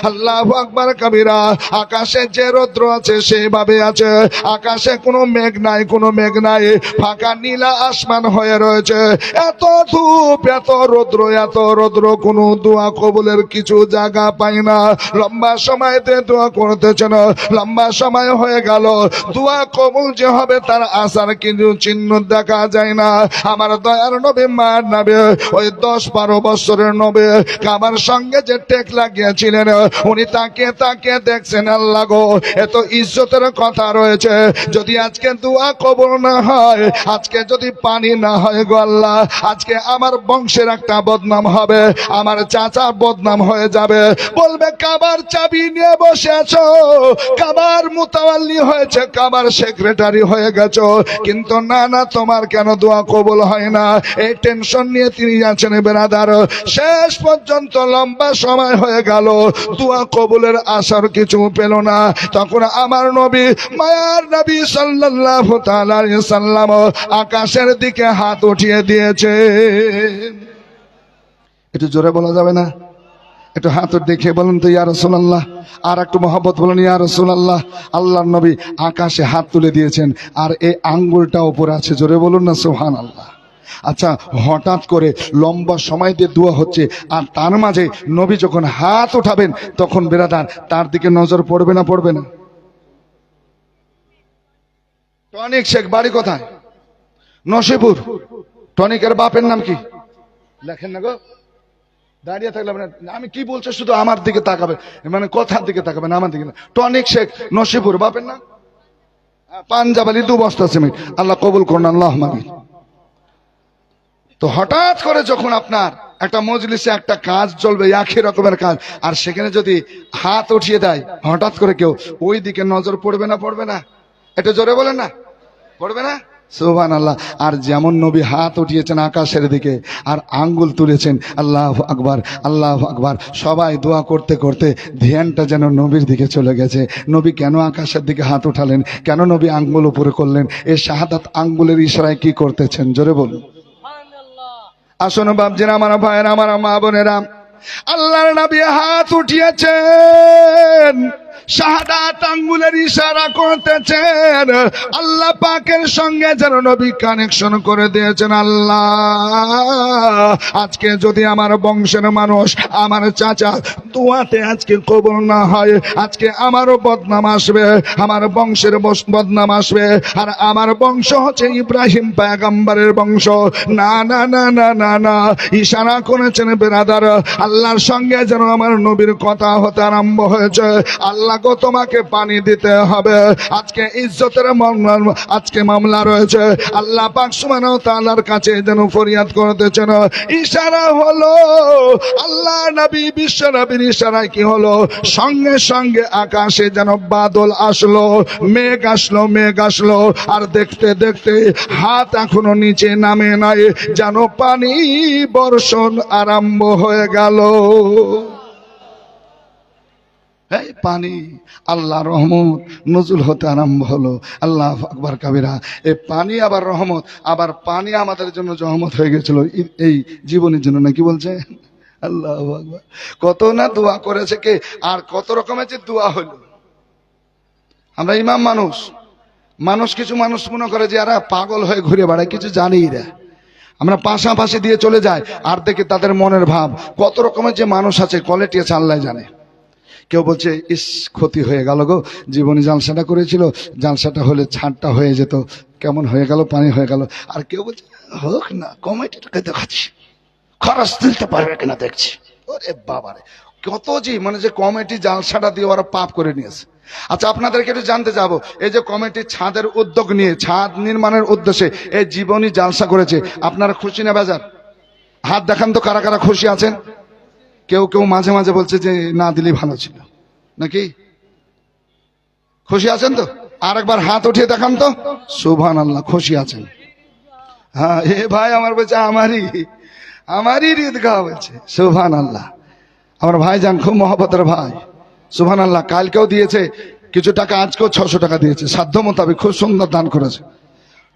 আল্লাহু আকবার কাবীরা। আকাশে যে রৌদ্র আছে সেইভাবে আছে, আকাশে কোনো মেঘ নাই, কোনো মেঘ নাই, ফাঁকা নীলা আসমান হয়ে রয়েছে। এত ধূপ, এত রৌদ্র, এত রৌদ্র, কোনো দোয়া কবুলের কিছু জায়গা পাই না। লম্বা সময়তে দোয়া করতেছেন, লম্বা সময় হয়ে গেল, দোয়া কবুল যে হবে তার আসার কিছু চিহ্ন দেখা যায় না। আমার দয়ার নবী মার নবী, ওই 10-12 বছরের নবী, কাবার সঙ্গে যে টেক লাগিয়েছিলেন, উনি তাকে তাকে দেখছেন। আল্লাহ গো, এত ইজ্জতের কথা রয়েছে, যদি আজকে দোয়া কবুল না হয়, আজকে যদি পানি না হয় গো আল্লাহ, আজকে আমার বংশের একটা বদনাম হবে, আমার চাচা বদনাম হয়ে যাবে। বলবে কাবার চাবি নিয়ে বসে আছো, কাবার মুতাওয়াল্লি হয়েছে, কাবার সেক্রেটারি হয়ে গেছো, কিন্তু না না, তোমার কেন দোয়া কবুল হয় না? এই টেনশন নিয়ে তিনি আছেন বেরাদার। শেষ পর্যন্ত লম্বা সময় হয়ে গেল, দোয়া কবুলের আশার কিছু পেল না। তখন আমার নবী, মায়ার নবী সাল্লাল্লাহু তাআলা আলাইহি সাল্লাম আকাশের দিকে হাত উঠিয়ে দিয়েছে। একটু জোরে বলা যাবে না? একটু হাত দেখে বলুন তো, ইয়া রাসূলুল্লাহ। আর একটু মহব্বত বলুন, ইয়া রাসূলুল্লাহ। আল্লাহর নবী আকাশে হাত তুলে দিয়েছেন, আর এই আঙ্গুলটা উপরে আছে, জোরে বলুন না সুবহানাল্লাহ। আচ্ছা, হঠাৎ করে লম্বা সময় দিয়ে দোয়া হচ্ছে, আর তার মাঝে নবী যখন হাত উঠাবেন তখন বেরাদার তার দিকে নজর পড়বে না পড়বে না? টনিক শেখ বাড়ি কোথায়? নসিপুর। টনিকের বাপের নাম কি লেখেন না গো, দাঁড়িয়ে থাকলে আমি কি বলছি শুধু আমার দিকে তাকাবে, মানে কথার দিকে তাকাবেন, আমার দিকে না। টনিক শেখ, নসিপুর, বাপের নাম পাঞ্জাব আলী, 2 বস্তা সিমেন্ট। আল্লাহ কবুল করুন, আল্লাহ আমিন। তো হঠাৎ করে যখন আপনার একটা মজলিসে একটা কাজ চলবে, একই রকমের কাজ, আর সেখানে যদি হাত উঠিয়ে দেয় হঠাৎ করে কেউ, ওই দিকে নজর পড়বে না পড়বে না? এটা জোরে বলেন না, পড়বে না? সুবহানাল্লাহ। আর যেমন নবী হাত উঠিয়েছেন আকাশের দিকে আর আঙ্গুল তুলেছেন, আল্লাহু আকবার, আল্লাহু আকবার, সবাই দোয়া করতে করতে ধ্যানটা যেন নবীর দিকে চলে গেছে। নবী কেন আকাশের দিকে হাত উঠালেন, কেন নবী আঙ্গুল উপরে করলেন? এই শাহাদাত আঙ্গুলের ইশারায় কি করতেছেন, জোরে বলুন। আসুন বাপজিরা, আমার ভাইয়েরা, আমার মা বোনেরা, আল্লাহর নবী হাত উঠিয়েছেন, শাহাদাত আঙ্গুলের ইশারা করতেছেন। আল্লাহ পাকের সঙ্গে যেন নবী কানেকশন করে দিয়েছেন। আল্লাহ, আজকে যদি আমার বংশের মানুষ, আমার চাচা দোয়াতে আজকে কবুল না হয়, আজকে আমারও বদনাম আসবে, আমার বংশের বদনাম আসবে। আর আমার বংশ হচ্ছে ইব্রাহিম পয়গম্বরের বংশ। না না না না না না, ইশারা করেছেন বেরাদার, আল্লাহর সঙ্গে যেন আমার নবীর কথা হতে আরম্ভ হয়েছে। আল্লাহ গো, তোমাকে পানি দিতে হবে। আজকে ইজ্জতের মামলা, আজকে মামলা রয়েছে। আল্লাহ পাক সুবহানাহু ওয়া তাআলার কাছে যেন ফরিয়াদ করতেছেন। ইশারা হলো, আল্লাহ নবী বিশ্ব নবীর ইশারায় কি হলো, সঙ্গে সঙ্গে আকাশে যেন বাদল আসলো, মেঘ আসলো, মেঘ আসলো। আর দেখতে দেখতে হাত এখনো নিচে নামে নাই, যেন পানি বর্ষণ আরম্ভ হয়ে গেল। এই পানি, আল্লাহ রহমত নজুল হতে আরম্ভ হলো। আল্লাহু আকবার কাবীরা। এই পানি আবার রহমত, আবার পানি আমাদের জন্য রহমত হয়ে গেছিল এই জীবনের জন্য, নাকি বলছে? আল্লাহু আকবার। কত না দোয়া করেছে কে, আর কত রকমের যে দোয়া হলো। আমরা ইমাম মানুষ, কিছু মানুষ মনে করে যে এরা পাগল হয়ে ঘুরে বেড়ায়, কিছু জানেই না। আমরা পাশাপাশি দিয়ে চলে যাই, আর দেখি তাদের মনের ভাব। কত রকমের যে মানুষ আছে, কোয়ালিটি আছে, আল্লাহ জানে। কেউ বলছে, ইস ক্ষতি হয়ে গেল গো, জীবনে জালসাটা করেছিল, জালসাটা হলে ছাড়টা হয়ে যেত, কেমন হয়ে গেল, পানি হয়ে গেল। আর কেউ বলছে, হোক না, কমিটিটাকে দেখাচ্ছি, খরচ দিতে পারবে কিনা দেখছি। ওরে বাবারে, কত যে মানে যে কমিটি জালসাটা দিয়ে ওরা পাপ করে নিয়েছে। আচ্ছা, আপনাদেরকে একটু জানতে যাব, এই যে কমিটি ছাদের উদ্যোগ নিয়ে ছাদ নির্মাণের উদ্দেশ্যে এই জীবনী জালসা করেছে, আপনারা খুশি না বেজার? হাত দেখান তো কারা কারা খুশি আছেন। কেউ কেউ মাঝে মাঝে বলছে যে না দিলেই ভালো ছিল, নাকি? খুশি আছেন তো? আরেকবার হাত উঠিয়ে দেখান তো। সুবহানাল্লাহ, খুশি আছেন? হ্যাঁ, এ ভাই আমার বলছে আমারই ঈদগাহ বলছে। সুবহানাল্লাহ, আমার ভাই যান খুব মহব্বতের ভাই। সুবহানাল্লাহ, কালকেও দিয়েছে কিছু টাকা, আজকেও 600 টাকা দিয়েছে, সাধ্য মোতাবেক খুব সুন্দর দান করেছে।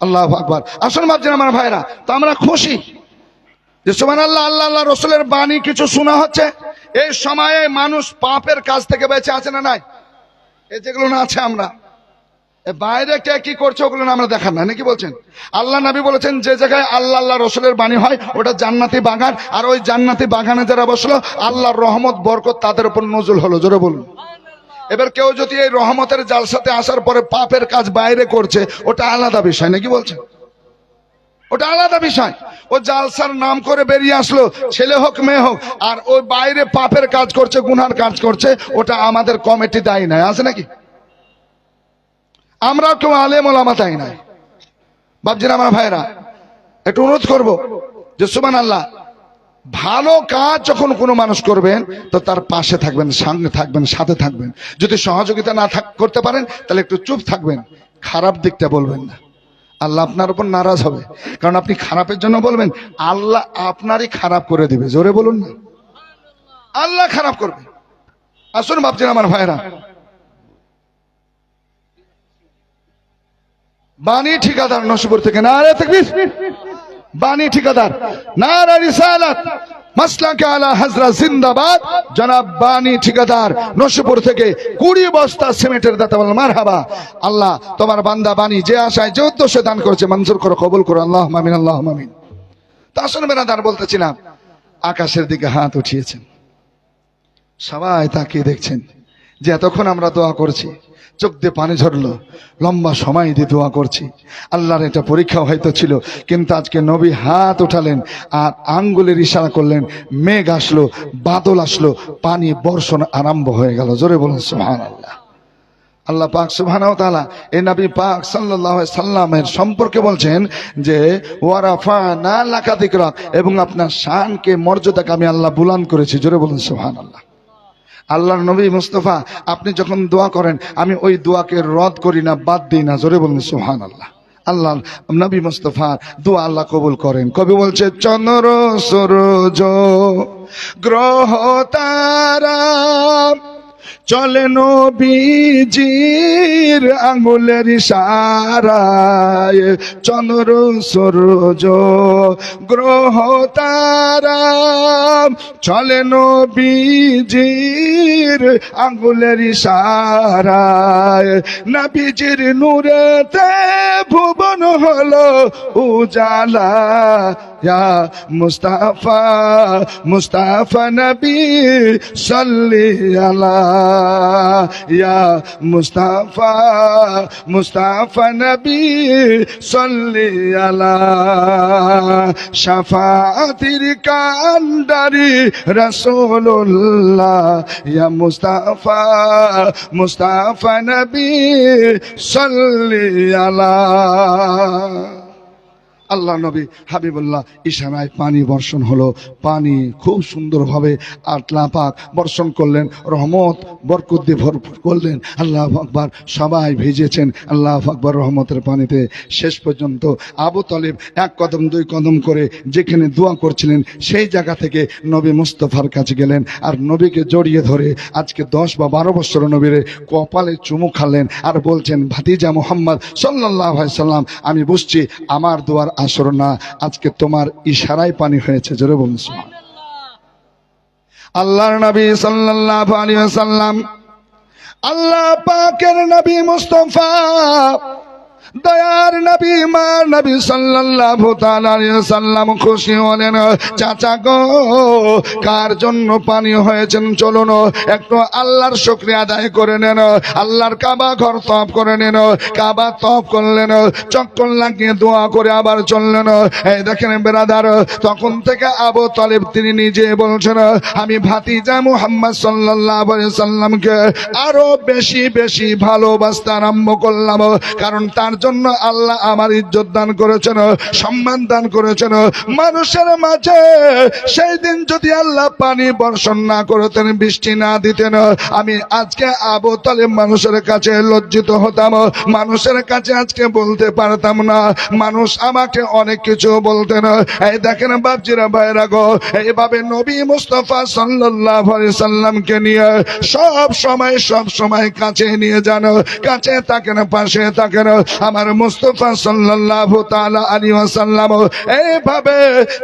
আল্লাহু আকবার। আসুন ভাবছেন আমার ভাইরা, তো আমরা খুশি যে সুবহানাল্লাহ, আল্লাহ আল্লাহ রসুলের বাণী কিছু শোনা হচ্ছে। এই সময়ে মানুষ পাপের কাজ থেকে বেঁচে আছে না নাই? এই যেগুলো না আছে, আমরা বাইরে কে কি করছে ওগুলো না আমরা দেখান না, নাকি বলছেন? আল্লাহ নবী বলেছেন যে জায়গায় আল্লাহ আল্লাহ রসুলের বাণী হয় ওটা জান্নাতি বাগান, আর ওই জান্নাতি বাগানে যারা বসলো আল্লাহর রহমত বরকত তাদের উপর নজুল হলো। জোরে বলুন। এবার কেউ যদি এই রহমতের জালসাতে আসার পরে পাপের কাজ বাইরে করছে, ওটা আলাদা বিষয়, নাকি বলছেন? ওটা আলাদা বিষয়। ও জালসার নাম করে বেরিয়ে আসলো, ছেলে হোক মেয়ে হোক, আর ওই বাইরে পাপের কাজ করছে, গুনার কাজ করছে, ওটা আমাদের কমিটি দায়ী নাই, আছে নাকি? আমরা কেউ আলেম ওলামা তাই নাই। ভাবছেন আমার ভাইরা, একটু অনুরোধ করবো যে সুবহানাল্লাহ, ভালো কাজ যখন কোনো মানুষ করবেন তো তার পাশে থাকবেন, সঙ্গে থাকবেন, সাথে থাকবেন। যদি সহযোগিতা না করতে পারেন তাহলে একটু চুপ থাকবেন, খারাপ দিকটা বলবেন না। আল্লাহ আপনার উপর নারাজ হবে, কারণ আপনি খারাপের জন্য বলবেন, আল্লাহ আপনারই খারাপ করে দিবে। জোরে বলুন না, আল্লাহ খারাপ করবে। আসুন ভাবছেন আমার ভাইরা, বাণী ঠিকাদার নসিপুর থেকে নারে তাকবীর, বাণী ঠিকাদার নারে রিসালাত, মাসলাকে আলা হাজরা জিন্দাবাদ। জনাব বাণী ঠিকাদার নসিপুর থেকে 20 বস্তা সিমেন্টের দাতা বলেন মারহাবা। আল্লাহ তোমার বান্দা বাণী যে আশায় যে উদ্দেশ্যে দান করেছে মঞ্জুর করো, কবুল করো, আল্লাহুম্মা আমিন, আল্লাহুম্মা আমিন। তা আসুন বেরাদার, বলতেছিলাম আকাশের দিকে হাত উঠিয়েছেন, সবাই তাকিয়ে দেখছেন যে এতক্ষণ আমরা দোয়া করছি, চোখ দিয়ে পানি ঝরলো, লম্বা সময় দিয়ে দোয়া করছি। আল্লাহর এটা পরীক্ষা হয়তো ছিল, কিন্তু আজকে নবী হাত উঠালেন আর আঙ্গুলের ইশারা করলেন, মেঘ আসলো, বাদল আসলো, পানি বর্ষণ আরম্ভ হয়ে গেল। জোরে বলুন সুবহানাল্লাহ। আল্লাহ পাক সুবহানাহু ওয়া তাআলা এই নবী পাক সাল্লাল্লাহু আলাইহি সাল্লামের সম্পর্কে বলছেন যে ওয়ারাফানা লাকা যিকরাক, এবং আপনার শানকে, মর্যাদাকে আমি আল্লাহ বুলন্দ করেছি। জোরে বলুন সুবহানাল্লাহ। আল্লাহর নবী মুস্তাফা আপনি যখন দোয়া করেন আমি ওই দোয়াকে রদ করি না, বাদ দিই না। জোরে বলুন সুবহানাল্লাহ। আল্লাহ নবী মুস্তাফার দোয়া আল্লাহ কবুল করেন। কবি বলছে, চন্দ্র সূরজ গ্রহ তারা চলে নবীজির আঙ্গুলের ইশারায়, চন্দ্র সূরজ গ্রহ তারা চলে নবীজির আঙ্গুলের ইশারায়, নবীজির নূরেতে ভুবন হলো উজালা, ইয়া মুস্তাফা মুস্তাফা নবী সাল্লি আলা, ইয়া মুস্তাফা মুস্তাফা নবী সাল্লি আলা, শাফাআতির কান্ডারি রাসূলুল্লাহ, ইয়া মুস্তাফা মুস্তাফা নবী সাল্লি আলা। আল্লাহ নবী হাবিবুল্লাহ ইশারায় পানি বর্ষণ হলো, পানি খুব সুন্দরভাবে আল্লাহ পাক বর্ষণ করলেন, রহমত বরকত দিয়ে ভরপুর করলেন। আল্লাহু আকবার, সবাই ভিজেছেন আল্লাহু আকবার রহমতের পানিতে। শেষ পর্যন্ত আবু তালিব 1 কদম 2 কদম করে যেখানে দোয়া করছিলেন সেই জায়গা থেকে নবী মুস্তাফার কাছে গেলেন, আর নবীকে জড়িয়ে ধরে আজকে 10 বা 12 বছর নবীরে কপালে চুমু খালেন, আর বলছেন, ভাতিজা মুহাম্মদ সাল্লাল্লাহু আলাইহি সাল্লাম, আমি বুঝছি আমার দোয়ার আসর না, আজকে তোমার ইশারায় পানি হয়েছে। জোরে বলুন সুবহানাল্লাহ। আল্লাহর নবী সাল্লাল্লাহু আলাইহি ওয়াসাল্লাম, আল্লাহ পাকের নবী মুস্তাফা দয়ার নবী মা নবী সাল্লাল্লাহু তাআলা আলাইহি সাল্লাম খুশি হলেন। চাচা গো, কার জন্য পানি হয়েছেন, চলুন একটু আল্লাহর শুকরিয়া আদায় করে নেন। আল্লাহর কাবা ঘর তওয়াফ করে নেন। কাবা তওয়াফ করলেন, চক্কর লাগিয়ে দোয়া করে আবার চললেন। এই দেখেন ব্রাদার, তখন থেকে আবু তালেব তিনি নিজে বলছেন, আমি ভাতিজা মুহাম্মদ সাল্লাল্লাহু আলাইহি সাল্লামকে আরো বেশি বেশি ভালোবাসতে আরম্ভ করলাম। কারণ তার জন্য আল্লাহ আমার ইজ্জত দান করেছেন, সম্মান দান করেছেন মানুষের মাঝে। সেই দিন যদি আল্লাহ পানি বর্ষণ না করতেন, বৃষ্টি না দিতেন, আমি আজকে আবু তালেব মানুষের কাছে লজ্জিত হতাম, মানুষের কাছে আজকে বলতে পারতাম না। মানুষ আমাকে অনেক কিছু বলতেন। এই দেখেন বাপজিরা ভাইরা গো, এইভাবে নবী মুস্তাফা সাল্লাল্লাহু আলাইহি সাল্লামকে নিয়ে সব সময় কাছে নিয়ে যান, কাছে থাকেন, পাশে থাকেন আমার মুস্তাফা সাল্লাল্লাহু তাআলা আলাইহি ওয়াসাল্লাম। এইভাবে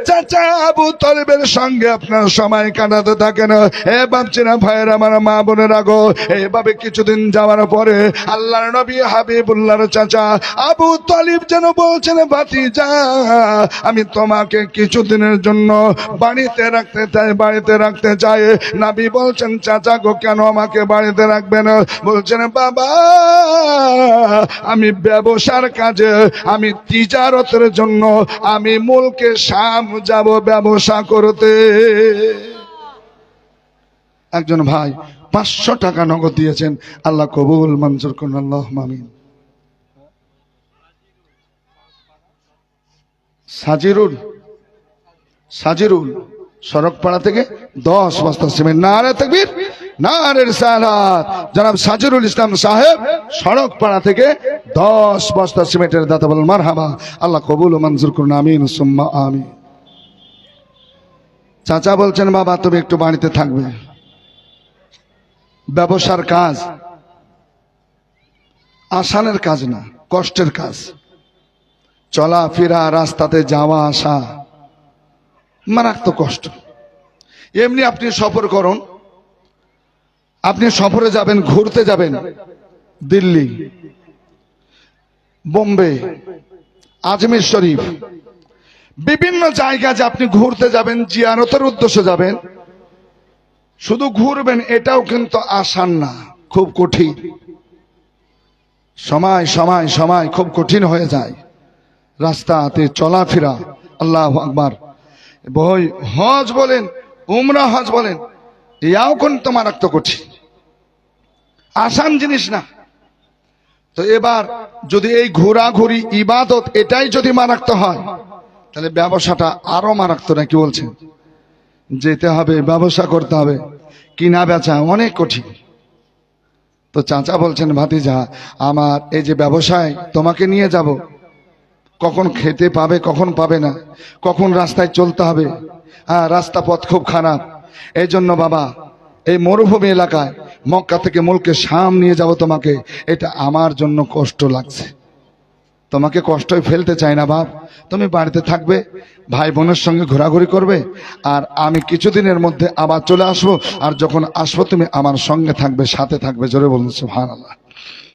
চাচা আবু তালেবের সঙ্গে আপনার সময় কাটাতে থাকেন। এ বাপজিরা ভাইরা, আমার মা বোনেরা গো, এইভাবে কিছুদিন যাওয়ার পরে আল্লাহর নবী হাবিবুল্লাহর চাচা আবু তালিব যেন বলছেন, ভাতিজা আমি তোমাকে কিছুদিনের জন্য বাড়িতে রাখতে চাই। নবী বলছেন, চাচা গো কেন আমাকে বাড়িতে রাখবেন? বলছেন, বাবা আমি ব্যবসার কাজে, আমি তিজারতের জন্য আমি মুলকে শাম যাব ব্যবসা করতে। একজন ভাই 500 টাকা নগদ দিয়েছেন, আল্লাহ কবুল মঞ্জুর করুন, আল্লাহুম্মা আমিন। সাজিরুল সড়কপাড়া থেকে 10 বস্তা সিমেন্ট। নারে তাকবীর, নারে রিসালাত। জনাব সাজিরুল ইসলাম সাহেব সড়কপাড়া থেকে 10 বস্তা সিমেন্টের দাতা, বলেন মারহাবা, আল্লাহ কবুল ও মঞ্জুর করুন, আমিন সুম্মা আমিন। চাচা বলছেন, বাবা তুমি একটু বাড়িতে থাকবে, ব্যবসার কাজ আসানের কাজ না, কষ্টের কাজ। চলাফেরা, রাস্তাতে যাওয়া আসা মারাত্মক কষ্ট। এমনি আপনি সফর করুন, আপনি সফরে যাবেন, ঘুরতে যাবেন দিল্লি, বোম্বে, আজমির শরীফ, বিভিন্ন জায়গায় যে আপনি ঘুরতে যাবেন, জিয়ারতের উদ্দেশ্যে যাবেন, শুধু ঘুরবেন এটাও কিন্তু আসান না, খুব কঠিন। সময় খুব কঠিন হয়ে যায় রাস্তাতে চলাফেরা। আল্লাহু আকবার। বই হজ বলেন, উমরা হজ বলেন, ইয়াও কিন্তু মারাত্মক কঠিন, আসান জিনিস না। তো এবার যদি এই ঘোরাঘুরি ইবাদত এটাই যদি মারাত্মক হয়, তাহলে ব্যবসাটা আরো মারাত্মক। নাকি বলছেন? যেতে হবে, ব্যবসা করতে হবে, কিনা বেচা অনেক কঠিন। তো চাচা বলছেন, ভাতিজা আমার এই যে ব্যবসায় তোমাকে নিয়ে যাব, কখন খেতে পাবে কখন পাবে না, কখন রাস্তায় চলতে হবে, রাস্তা পথ খুব খারাপ। এই জন্য বাবা এই মরুভূমি এলাকায় মক্কা থেকে মুলকে শাম নিয়ে যাব তোমাকে, এটা আমার জন্য কষ্ট লাগছে। তোমাকে কষ্টই ফেলতে চাই না বাপ, তুমি বাড়িতে থাকবে, ভাই বোনের সঙ্গে ঘোরাঘুরি করবে, আর আমি কিছুদিনের মধ্যে আবার চলে আসবো। আর যখন আসবো তুমি আমার সঙ্গে থাকবে, সাথে থাকবে। জোরে বলুন সুবহানাল্লাহ।